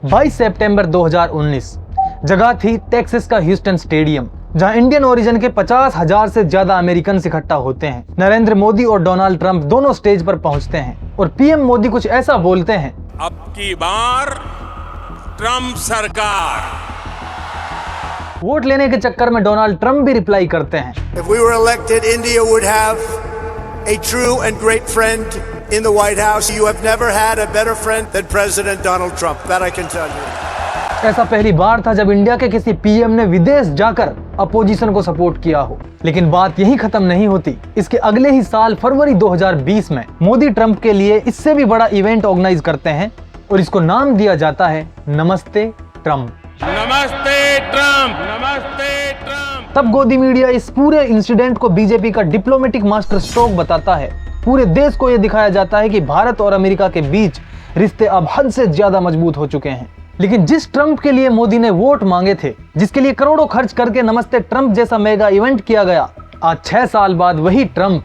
22 सितंबर 2019 जगह थी टेक्सास का ह्यूस्टन स्टेडियम, जहां इंडियन ओरिजिन के 50,000 से ज्यादा अमेरिकन इकट्ठा होते हैं। नरेंद्र मोदी और डोनाल्ड ट्रंप दोनों स्टेज पर पहुंचते हैं और पीएम मोदी कुछ ऐसा बोलते हैं, अब की बार ट्रंप सरकार। वोट लेने के चक्कर में डोनाल्ड ट्रंप भी रिप्लाई करते हैं, If we were elected, India would have a true and great friend in the White House. You have never had a better friend than President Donald Trump. That I can tell you. ऐसा पहली बार था जब India के किसी PM ने विदेश जाकर opposition को सपोर्ट किया हो। लेकिन बात यही खत्म नहीं होती। इसके अगले ही साल फरवरी 2020 में मोदी ट्रंप के लिए इससे भी बड़ा इवेंट ऑर्गेनाइज करते हैं और इसको नाम दिया जाता है नमस्ते ट्रंप। नमस्ते ट्रंप, नमस्ते ट्रंप। तब गोदी मीडिया इस पूरे इंसिडेंट को बीजेपी का डिप्लोमेटिक मास्टर स्ट्रोक बताता है। पूरे देश को यह दिखाया जाता है कि भारत और अमेरिका के बीच रिश्ते अब हद से ज्यादा मजबूत हो चुके हैं। लेकिन जिस ट्रंप के लिए मोदी ने वोट मांगे थे, जिसके लिए करोड़ों खर्च करके नमस्ते ट्रंप जैसा मेगा इवेंट किया गया, आज 6 साल बाद वही ट्रंप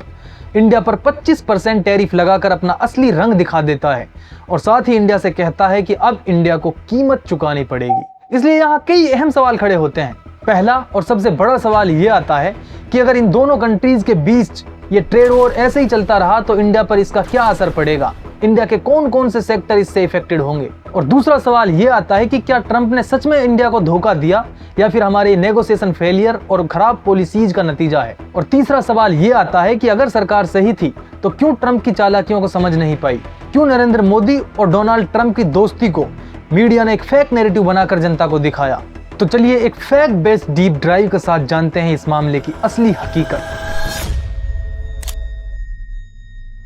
इंडिया पर 25% टैरिफ लगाकर अपना असली रंग दिखा देता है और साथ ही इंडिया से कहता है कि अब इंडिया को कीमत चुकानी पड़ेगी। इसलिए यहाँ कई अहम सवाल खड़े होते हैं। पहला और सबसे बड़ा सवाल ये आता है कि अगर इन दोनों कंट्रीज के बीच ये ट्रेड वॉर ऐसे ही चलता रहा तो इंडिया पर इसका क्या असर पड़ेगा, इंडिया के कौन कौन से सेक्टर इससे इफेक्टेड होंगे। और दूसरा सवाल ये आता है कि क्या ट्रंप ने सच में इंडिया को धोखा दिया या फिर हमारे नेगोशिएशन फेलियर और खराब पॉलिसीज का नतीजा है। और तीसरा सवाल ये आता है कि अगर सरकार सही थी तो क्यों ट्रंप की चालाकियों को समझ नहीं पाई, क्यों नरेंद्र मोदी और डोनाल्ड ट्रंप की दोस्ती को मीडिया ने एक फेक नैरेटिव बनाकर जनता को दिखाया। तो चलिए एक फैक्ट बेस्ड डीप ड्राइव के साथ जानते हैं इस मामले की असली हकीकत।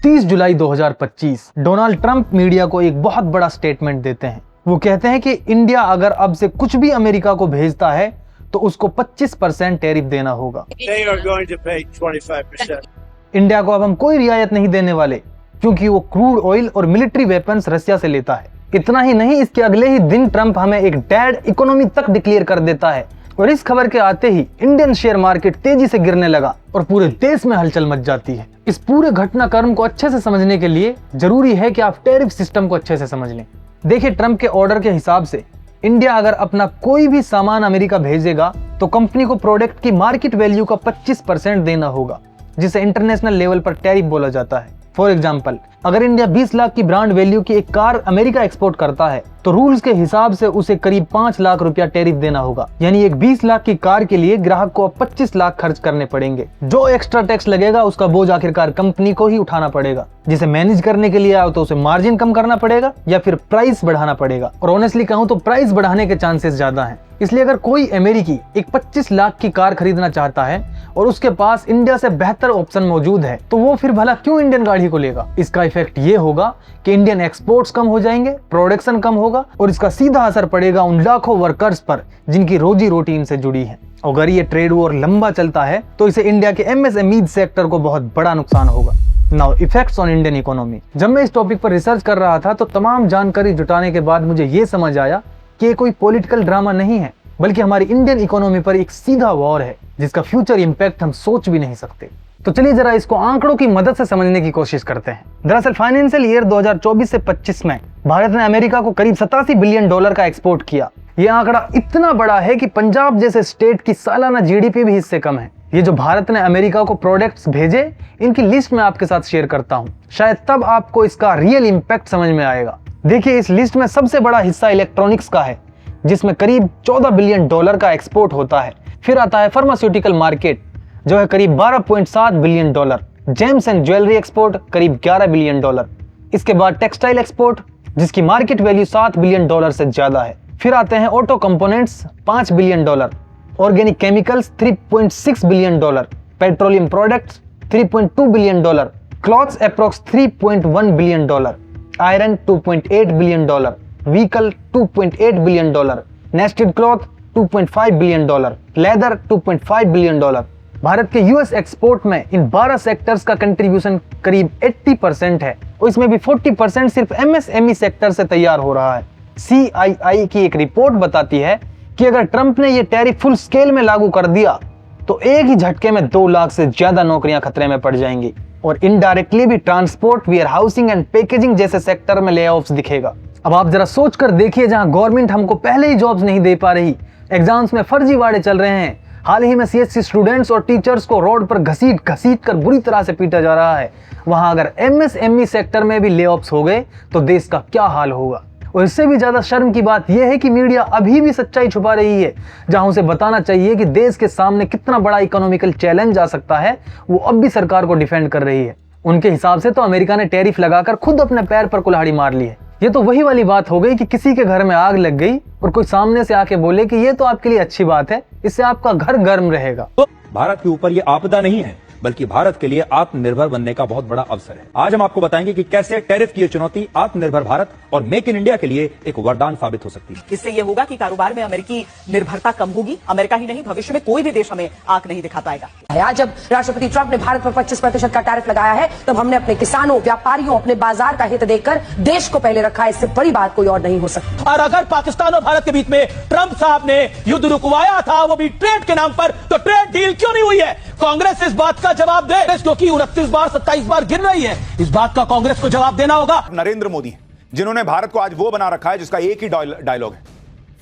30 जुलाई 2025 डोनाल्ड ट्रंप मीडिया को एक बहुत बड़ा स्टेटमेंट देते हैं। वो कहते हैं कि इंडिया अगर अब से कुछ भी अमेरिका को भेजता है तो उसको 25% टैरिफ देना होगा। They are going to pay 25%. India को अब हम कोई रियायत नहीं देने वाले क्योंकि वो क्रूड ऑयल और मिलिट्री वेपन्स रशिया से लेता है। इतना ही नहीं, इसके अगले ही दिन ट्रंप हमें एक डेड इकोनॉमी तक डिक्लेयर कर देता है और इस खबर के आते ही इंडियन शेयर मार्केट तेजी से गिरने लगा और पूरे देश में हलचल मच जाती है। इस पूरे घटनाक्रम को अच्छे से समझने के लिए जरूरी है कि आप टैरिफ सिस्टम को अच्छे से समझ लें। देखिए, ट्रंप के ऑर्डर के हिसाब से इंडिया अगर अपना कोई भी सामान अमेरिका भेजेगा तो कंपनी को प्रोडक्ट की मार्केट वैल्यू का 25% देना होगा, जिसे इंटरनेशनल लेवल पर टैरिफ बोला जाता है। फॉर एग्जाम्पल, अगर इंडिया 20 लाख की ब्रांड वैल्यू की एक कार अमेरिका एक्सपोर्ट करता है तो रूल्स के हिसाब से उसे करीब 5 लाख रुपया टैरिफ देना होगा। यानी एक 20 लाख की कार के लिए ग्राहक को अब 25 लाख खर्च करने पड़ेंगे। जो एक्स्ट्रा टैक्स लगेगा उसका बोझ आखिरकार कंपनी को ही उठाना पड़ेगा, जिसे मैनेज करने के लिए आओ तो उसे मार्जिन कम करना पड़ेगा या फिर प्राइस बढ़ाना पड़ेगा। और ऑनेस्टली कहूं तो प्राइस बढ़ाने के चांसेस ज्यादा हैं। इसलिए अगर कोई अमेरिकी एक 25 लाख की कार खरीदना चाहता है और उसके पास इंडिया से बेहतर ऑप्शन मौजूद है तो वो फिर भला क्यों इंडियन गाड़ी को लेगा। इसका इफेक्ट ये होगा कि इंडियन एक्सपोर्ट्स कम हो जाएंगे, प्रोडक्शन कम होगा और इसका सीधा असर पड़ेगा उन लाखों वर्कर्स पर जिनकी रोजी रोटी इनसे जुड़ी है। अगर ये ट्रेड वॉर लंबा चलता है तो इसे इंडिया के एमएसएमई सेक्टर को बहुत बड़ा नुकसान होगा। Now effects on Indian economy. जब मैं इस टॉपिक पर रिसर्च कर रहा था तो तमाम जानकारी जुटाने के बाद मुझे ये समझ आया कि ये कोई पॉलिटिकल ड्रामा नहीं है, बल्कि हमारी इंडियन इकोनॉमी पर एक सीधा वॉर है जिसका फ्यूचर इंपैक्ट हम सोच भी नहीं सकते। तो चलिए जरा इसको आंकड़ों की मदद से समझने की कोशिश करते हैं। दरअसल फाइनेंशियल ईयर 2024 से 25 में भारत ने अमेरिका को करीब 87 बिलियन डॉलर का एक्सपोर्ट किया। यह आंकड़ा इतना बड़ा है कि पंजाब जैसे स्टेट की सालाना जीडीपी भी इससे कम है। ये जो भारत ने अमेरिका को प्रोडक्ट्स भेजे, इनकी लिस्ट मैं आपके साथ शेयर करता हूँ, शायद तब आपको इसका रियल इंपैक्ट समझ में आएगा। देखिए, इस लिस्ट में सबसे बड़ा हिस्सा इलेक्ट्रॉनिक्स का है जिसमें करीब 14 बिलियन डॉलर का एक्सपोर्ट होता है। फिर आता है फार्मास्यूटिकल मार्केट जो है करीब 12.7 billion dollar, James and jewellery export करीब 11 बिलियन डॉलर। इसके बाद टेक्सटाइल एक्सपोर्ट जिसकी मार्केट वैल्यू 7 बिलियन डॉलर से ज्यादा है। फिर आते हैं auto components 5 billion dollar, organic chemicals 3.6 billion dollar, petroleum products 3.2 billion dollar, clothes approx 3.1 billion dollar, iron 2.8 billion dollar, vehicle 2.8 billion dollar, nested cloth 2.5 billion dollar, leather 2.5 billion dollar. Bharat के US export में इन 12 sectors का contribution करीब 80% है और इसमें भी 40% सिर्फ MSME sector से तैयार हो रहा है। CII की एक रिपोर्ट बताती है कि अगर ट्रंप ने ये टैरिफ फुल स्केल में लागू कर दिया तो एक ही झटके में 2 लाख से ज्यादा नौकरियां खतरे में पड़ जाएंगी। और इनडायरेक्टली भी transport, warehousing and packaging जैसे सेक्टर में ले ऑफ्स दिखेगा। अब आप जरा सोच कर देखिए, जहां गवर्नमेंट हमको पहले ही जॉब्स नहीं दे पा रही, एग्जाम्स में फर्जीवाड़े चल रहे हैं, हाल ही में सीएससी स्टूडेंट्स और टीचर्स को रोड पर घसीट कर बुरी तरह से पीटा जा रहा है, वहां अगर एमएसएमई सेक्टर में भी ले ऑफ्स हो गए तो देश का क्या हाल होगा। और इससे भी ज्यादा शर्म की बात यह है कि मीडिया अभी भी सच्चाई छुपा रही है, जहां उसे बताना चाहिए कि देश के सामने कितना बड़ा इकोनॉमिकल चैलेंज आ सकता है, वो अब भी सरकार को डिफेंड कर रही है। उनके हिसाब से तो अमेरिका ने टैरिफ लगाकर खुद अपने पैर पर कुल्हाड़ी मार ली है। ये तो वही वाली बात हो गई कि किसी के घर में आग लग गई और कोई सामने से आके बोले कि ये तो आपके लिए अच्छी बात है, इससे आपका घर गर्म रहेगा। भारत के ऊपर ये आपदा नहीं है, बल्कि भारत के लिए आत्मनिर्भर बनने का बहुत बड़ा अवसर है। आज हम आपको बताएंगे कि कैसे टैरिफ की ये चुनौती आत्मनिर्भर भारत और मेक इन इंडिया के लिए एक वरदान साबित हो सकती है। इससे ये होगा कि कारोबार में अमेरिकी निर्भरता कम होगी। अमेरिका ही नहीं, भविष्य में कोई भी देश हमें आंख नहीं दिखा पाएगा। आज जब राष्ट्रपति ट्रंप ने भारत पर 25% का टैरिफ लगाया है, तब हमने अपने किसानों, व्यापारियों, अपने बाजार का हित देखकर देश को पहले रखा है। इससे बड़ी बात कोई और नहीं हो सकती। और अगर पाकिस्तान और भारत के बीच में ट्रंप साहब ने युद्ध रुकवाया था, वो भी ट्रेड के नाम पर, तो ट्रेड डील क्यों नहीं हुई है? कांग्रेस इस बात का जवाब दे, क्योंकि 29 बार 27 बार गिर रही है। इस बात का कांग्रेस को जवाब देना होगा। नरेंद्र मोदी जिन्होंने भारत को आज वो बना रखा है जिसका एक ही डायलॉग है,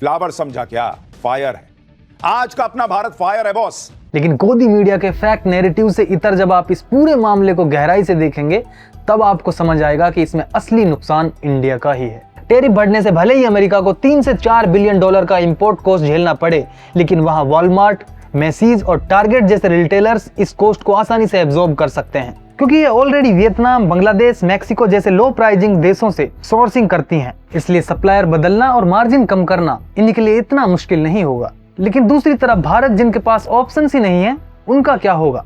फ्लावर समझा क्या, फायर है। आज का अपना भारत फायर है बॉस। लेकिन गोदी मीडिया के फैक्ट नैरेटिव से इतर जब आप इस पूरे मामले को गहराई से देखेंगे, तब आपको समझ आएगा कि इसमें असली नुकसान इंडिया का ही है। टैरिफ बढ़ने से भले ही अमेरिका को 3 से 4 बिलियन डॉलर का इंपोर्ट कॉस्ट झेलना पड़े, लेकिन वहां वॉलमार्ट, मैसीज और टारगेट जैसे रिटेलर्स इस कॉस्ट को आसानी से एब्जॉर्ब कर सकते हैं, क्योंकि ये ऑलरेडी वियतनाम, बांग्लादेश, मैक्सिको जैसे लो प्राइसिंग देशों से सोर्सिंग करती हैं। इसलिए सप्लायर बदलना और मार्जिन कम करना इनके लिए इतना मुश्किल नहीं होगा। लेकिन दूसरी तरफ भारत, जिनके पास ऑप्शंस ही नहीं है, उनका क्या होगा?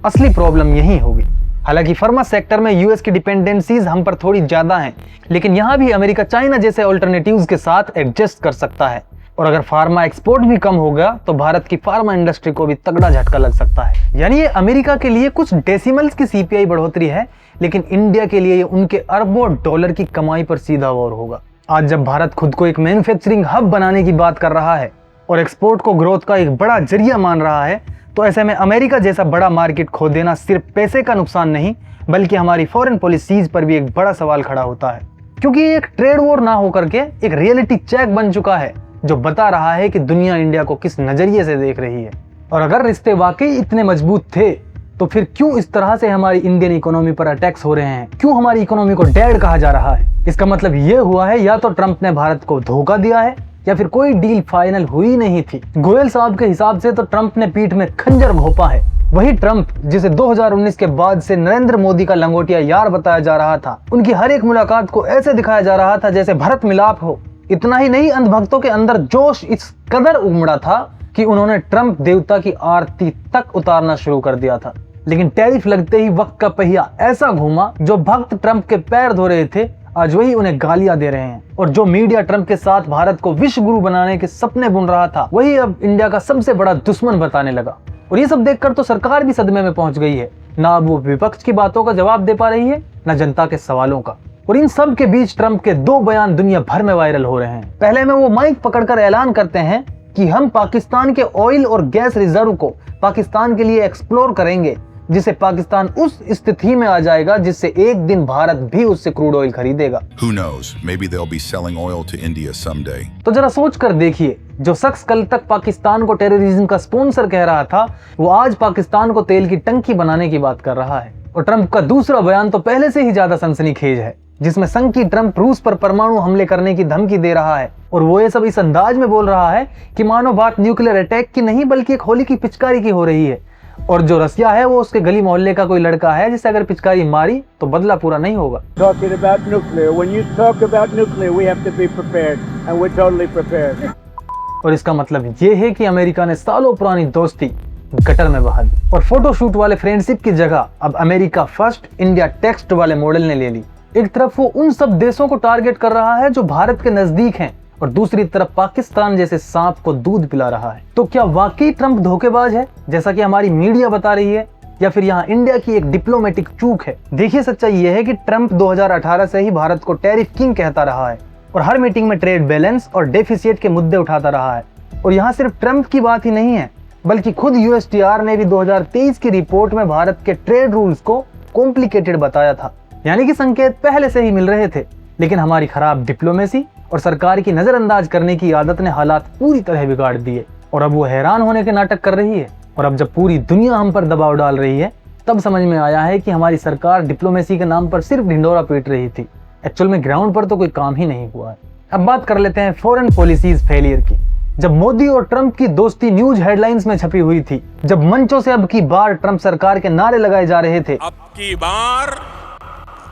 असली प्रॉब्लम यही होगी। हालांकि फार्मा सेक्टर में यूएस की डिपेंडेंसीज हम पर थोड़ी ज्यादा हैं, लेकिन यहाँ भी अमेरिका चाइना जैसे ऑल्टरनेटिव्स के साथ एडजस्ट कर सकता है। और अगर फार्मा एक्सपोर्ट भी कम हो गया तो भारत की फार्मा इंडस्ट्री को भी तगड़ा झटका लग सकता है। यानी ये अमेरिका के लिए कुछ डेसिमल्स की सीपीआई बढ़ोतरी है, लेकिन इंडिया के लिए ये उनके अरबों डॉलर की कमाई पर सीधा वार होगा। आज जब भारत खुद को एक मैन्युफैक्चरिंग हब बनाने की बात कर रहा है और एक्सपोर्ट को ग्रोथ का एक बड़ा जरिया मान रहा है, तो ऐसे में अमेरिका जैसा बड़ा मार्केट खो देना सिर्फ पैसे का नुकसान नहीं, बल्कि हमारी फॉरेन पॉलिसीज पर भी एक बड़ा सवाल खड़ा होता है। क्योंकि ये एक ट्रेड वॉर ना होकर के एक रियलिटी चेक बन चुका है, जो बता रहा है कि दुनिया इंडिया को किस नजरिए से देख रही है। और अगर रिश्ते वाकई इतने मजबूत थे, तो फिर क्यों इस तरह से हमारी इंडियन इकोनॉमी पर अटैक्स हो रहे हैं? क्यों हमारी इकोनॉमी को डेड कहा जा रहा है? इसका मतलब ये हुआ है या तो ट्रंप ने भारत को धोखा दिया है, या फिर कोई डील फाइनल हुई नहीं थी। गोयल साहब के हिसाब से तो ट्रंप ने पीठ में खंजर घोंपा है। वही ट्रंप जिसे 2019 के बाद से नरेंद्र मोदी का लंगोटिया यार बताया जा रहा था, उनकी हर एक मुलाकात को ऐसे दिखाया जा रहा था जैसे भरत मिलाप हो। इतना ही नहीं, अंधभक्तों के अंदर जोश इस कदर उमड़ा था कि उन्होंने ट्रंप देवता की आरती तक उतारना शुरू कर दिया था। लेकिन टैरिफ लगते ही वक्त का पहिया ऐसा घूमा, जो भक्त ट्रंप के पैर धो रहे थे आज वही उन्हें गालियां दे रहे हैं, और जो मीडिया ट्रंप के साथ भारत को विश्व गुरु बनाने के सपने बुन रहा था, वही अब इंडिया का सबसे बड़ा दुश्मन बताने लगा। और ये सब देखकर तो सरकार भी सदमे में पहुंच गई है। ना वो विपक्ष की बातों का जवाब दे पा रही है, ना जनता के सवालों का। और इन सब के बीच ट्रंप के 2 बयान दुनिया भर में वायरल हो रहे हैं। पहले में वो माइक पकड़कर ऐलान करते हैं कि हम पाकिस्तान के ऑयल और गैस रिजर्व को पाकिस्तान के लिए एक्सप्लोर करेंगे, जिससे पाकिस्तान उस स्थिति में आ जाएगा जिससे एक दिन भारत भी उससे क्रूड ऑयल खरीदेगा। Who knows? Maybe they'll be selling oil to India someday. तो जरा सोच कर देखिए, जो शख्स कल तक पाकिस्तान को टेररिज्म का स्पॉन्सर कह रहा था, वो आज पाकिस्तान को तेल की टंकी बनाने की बात कर रहा है। और ट्रंप का दूसरा बयान तो पहले से ही ज्यादा सनसनीखेज है, जिसमें संघी ट्रंप रूस पर परमाणु हमले करने की धमकी दे रहा है। और वो ये सब इस अंदाज में बोल रहा है कि मानो बात न्यूक्लियर अटैक की नहीं, बल्कि एक होली की पिचकारी की हो रही है। और जो रसिया है वो उसके गली मोहल्ले का कोई लड़का है, जिसे अगर पिचकारी मारी तो बदला पूरा नहीं होगा। और इसका मतलब ये है कि अमेरिका ने सालों पुरानी दोस्ती गटर में बहा दी, और फोटोशूट वाले फ्रेंडशिप की जगह अब अमेरिका फर्स्ट इंडिया टेक्स्ट वाले मॉडल ने ले ली। एक तरफ वो उन सब देशों को टारगेट कर रहा है जो भारत के नजदीक हैं, और दूसरी तरफ पाकिस्तान जैसे सांप को दूध पिला रहा है। तो क्या वाकई ट्रंप धोखेबाज है, जैसा कि हमारी मीडिया बता रही है, या फिर यहाँ इंडिया की एक डिप्लोमेटिक चूक है? देखिए, सच्चाई यह है कि ट्रंप 2018 से ही भारत को टैरिफ किंग कहता रहा है, और हर मीटिंग में ट्रेड बैलेंस और डेफिसिट के मुद्दे उठाता रहा है। और यहाँ सिर्फ ट्रंप की बात ही नहीं है, बल्कि खुद यूएसटीआर ने भी 2023 की रिपोर्ट में भारत के ट्रेड रूल्स को कॉम्प्लिकेटेड बताया था, यानी कि संकेत पहले से ही मिल रहे थे। लेकिन हमारी खराब डिप्लोमेसी और सरकार की नजरअंदाज करने की आदत ने हालात पूरी तरह बिगाड़ दिए और अब वो हैरान होने के नाटक कर रही है। और अब जब पूरी दुनिया हम पर दबाव डाल रही है, तब समझ में आया है कि हमारी सरकार डिप्लोमेसी के नाम पर सिर्फ ढिंडोरा पीट रही थी। एक्चुअल में ग्राउंड पर तो कोई काम ही नहीं हुआ है। अब बात कर लेते हैं फॉरेन पॉलिसीज फेलियर की। जब मोदी और ट्रंप की दोस्ती न्यूज हेडलाइंस में छपी हुई थी, जब मंचों से अब की बार ट्रंप सरकार के नारे लगाए जा रहे थे, अब की बार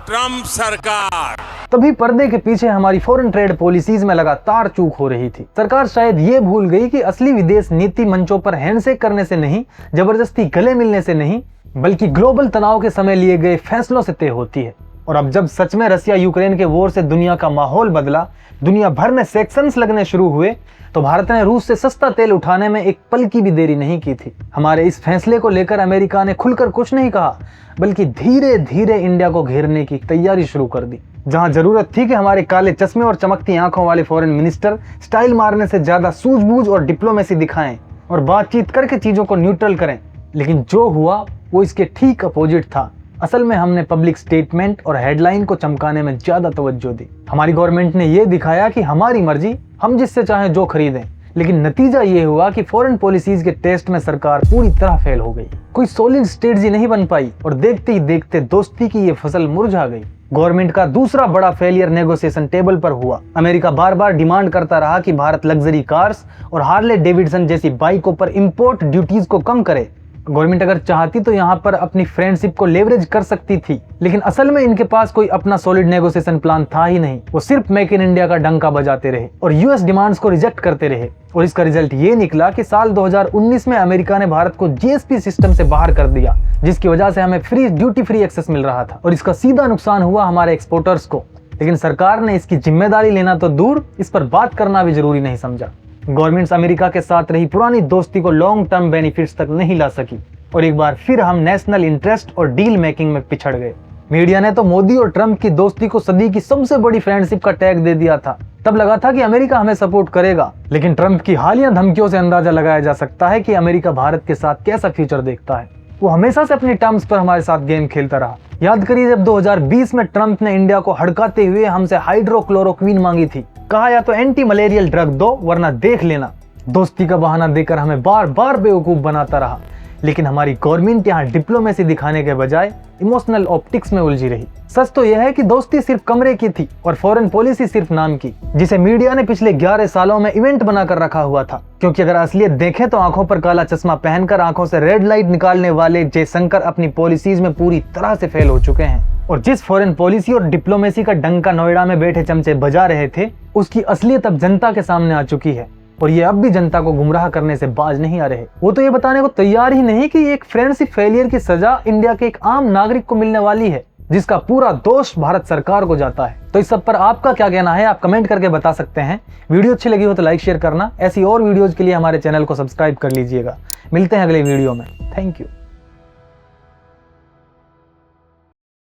ट्रंप सरकार, तभी पर्दे के पीछे हमारी फॉरेन ट्रेड पॉलिसीज में लगातार चूक हो रही थी। सरकार शायद ये भूल गई कि असली विदेश नीति मंचों पर हैंडशेक करने से नहीं, जबरदस्ती गले मिलने से नहीं, बल्कि ग्लोबल तनाव के समय लिए गए फैसलों से तय होती है। और अब जब सच में रसिया यूक्रेन के वॉर से दुनिया का माहौल बदला, दुनिया भर में सैंक्शंस लगने शुरू हुए, तो भारत ने रूस से सस्ता तेल उठाने में एक पल की भी देरी नहीं की थी। हमारे इस फैसले को लेकर अमेरिका ने खुलकर कुछ नहीं कहा, बल्कि धीरे धीरे इंडिया को घेरने की तैयारी शुरू कर दी। जहां जरूरत थी कि हमारे काले चश्मे और चमकती आंखों वाले फॉरेन मिनिस्टर स्टाइल मारने से ज्यादा सूझबूझ और डिप्लोमेसी दिखाएं और बातचीत करके चीजों को न्यूट्रल करें, लेकिन जो हुआ वो इसके ठीक अपोजिट था। असल में हमने पब्लिक स्टेटमेंट और हेडलाइन को चमकाने में ज्यादा तवज्जो दी। हमारी गवर्नमेंट ने यह दिखाया कि हमारी मर्जी, हम जिससे चाहें जो खरीदें, लेकिन नतीजा ये हुआ कि फॉरेन पॉलिसीज के टेस्ट में सरकार पूरी तरह फेल हो गई। कोई सॉलिड स्ट्रेटजी नहीं बन पाई और देखते ही देखते दोस्ती की ये फसल मुरझा गई। गवर्नमेंट का दूसरा बड़ा फेलियर नेगोशिएशन टेबल पर हुआ। अमेरिका बार बार डिमांड करता रहा कि भारत लग्जरी कार्स और हार्ले डेविडसन जैसी बाइकों पर इंपोर्ट ड्यूटीज को कम करे। गवर्नमेंट अगर चाहती तो यहाँ पर अपनी फ्रेंडशिप को लेवरेज कर सकती थी, लेकिन असल में इनके पास कोई अपना सॉलिड नेगोशिएशन प्लान था ही नहीं। वो सिर्फ मेक इन इंडिया का डंका बजाते रहे और यूएस डिमांड्स को रिजेक्ट करते रहे। और इसका रिजल्ट ये निकला कि साल 2019 में अमेरिका ने भारत को जीएसपी सिस्टम से बाहर कर दिया, जिसकी वजह से हमें फ्री ड्यूटी फ्री एक्सेस मिल रहा था और इसका सीधा नुकसान हुआ हमारे एक्सपोर्टर्स को। लेकिन सरकार ने इसकी जिम्मेदारी लेना तो दूर, इस पर बात करना भी जरूरी नहीं समझा। गवर्नमेंट्स अमेरिका के साथ रही पुरानी दोस्ती को लॉन्ग टर्म बेनिफिट्स तक नहीं ला सकी और एक बार फिर हम नेशनल इंटरेस्ट और डील मेकिंग में पिछड़ गए। मीडिया ने तो मोदी और ट्रंप की दोस्ती को सदी की सबसे बड़ी फ्रेंडशिप का टैग दे दिया था। तब लगा था कि अमेरिका हमें सपोर्ट करेगा, लेकिन ट्रंप की हालिया धमकियों से अंदाजा लगाया जा सकता है कि अमेरिका भारत के साथ कैसा फ्यूचर देखता है। वो हमेशा से अपनी टर्म्स पर हमारे साथ गेम खेलता रहा। याद करिए जब 2020 में ट्रंप ने इंडिया को हड़काते हुए हमसे हाइड्रोक्लोरोक्विन मांगी थी। कहा या तो एंटी मलेरियल ड्रग दो वरना देख लेना। दोस्ती का बहाना देकर हमें बार बार बेवकूफ बनाता रहा, लेकिन हमारी गवर्नमेंट यहाँ डिप्लोमेसी दिखाने के बजाय इमोशनल ऑप्टिक्स में उलझी रही। सच तो यह है कि दोस्ती सिर्फ कमरे की थी और फॉरेन पॉलिसी सिर्फ नाम की, जिसे मीडिया ने पिछले 11 सालों में इवेंट बनाकर रखा हुआ था। क्योंकि अगर असलियत देखें तो आंखों पर काला चश्मा पहनकर आंखों से रेड लाइट निकालने वाले जयशंकर अपनी पॉलिसीज में पूरी तरह से फेल हो चुके हैं और जिस फॉरेन पॉलिसी और डिप्लोमेसी का डंका नोएडा में बैठे चमचे बजा रहे थे, उसकी असलियत अब जनता के सामने आ चुकी है और ये अब भी जनता को गुमराह करने से बाज नहीं आ रहे। वो तो ये बताने को तैयार ही नहीं कि एक फ्रेंडशिप फेलियर की सजा इंडिया के एक आम नागरिक को मिलने वाली है, जिसका पूरा दोष भारत सरकार को जाता है। तो इस सब पर आपका क्या कहना है, आप कमेंट करके बता सकते हैं। वीडियो अच्छी लगी हो तो लाइक शेयर करना। ऐसी और वीडियोज के लिए हमारे चैनल को सब्सक्राइब कर लीजिएगा। मिलते हैं अगले वीडियो में। Thank you.